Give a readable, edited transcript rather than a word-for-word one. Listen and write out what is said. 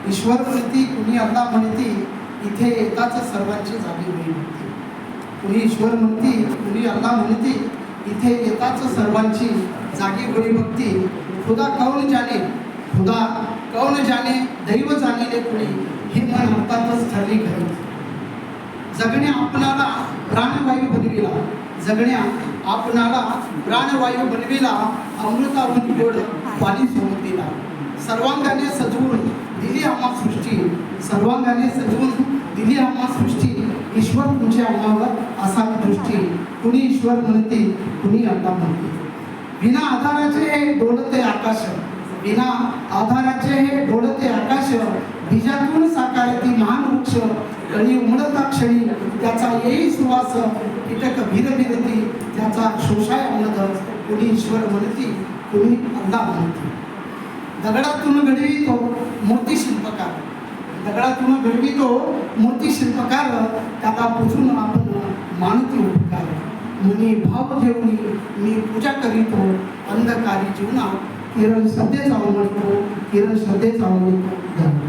ईश्वर म्हणती, कुणी अल्लाह म्हणती, इथे येताच सर्वांची जागी होई म्हणती. कुणी ईश्वर म्हणती, कुणी अल्लाह म्हणती, इथे येताच सर्वांची जागी होई भक्ती. खुदा कौन जाने, खुदा कौन जाने, दैव जाणिले कुणी, ही मन हातातच ठरली खरी. जगण्या आपणाला प्राणवायू बनविला, जगण्या आपणाला प्राणवायू बनविला, अमृताहून गोड पाणी सोबतीला. सर्वांगाने सजवून दिली आम्हा सृष्टी, सर्वांगाने सजवून दिली आम्हा सृष्टी. ईश्वर तुमच्या अंगावर असा दृष्टी. कुणी ईश्वर म्हणते, कुणी अल्लाह म्हणते. बिना आधाराचे हे डोलते आकाश, बिना आधाराचे हे डोलते आकाश. बीजातून साकारती महान वृक्ष, कळी उमडता क्षणी त्याचा येई सुवास. कीटक भिरभिरती त्याचा शोषाय अनद. कुणी ईश्वर म्हणती, कुणी अल्लाह म्हणते. दगडातून घडवितो मूर्ती शिल्पकार, दगडातून घडवितो मूर्ती शिल्पकार. त्याला पुजून आपण मानती उपकार. मुनी भाव घेऊन मी पूजा करीतो, अंधकारी जीवनात किरण श्रद्धेचा उमटतो, किरण श्रद्धेचा उमटतो.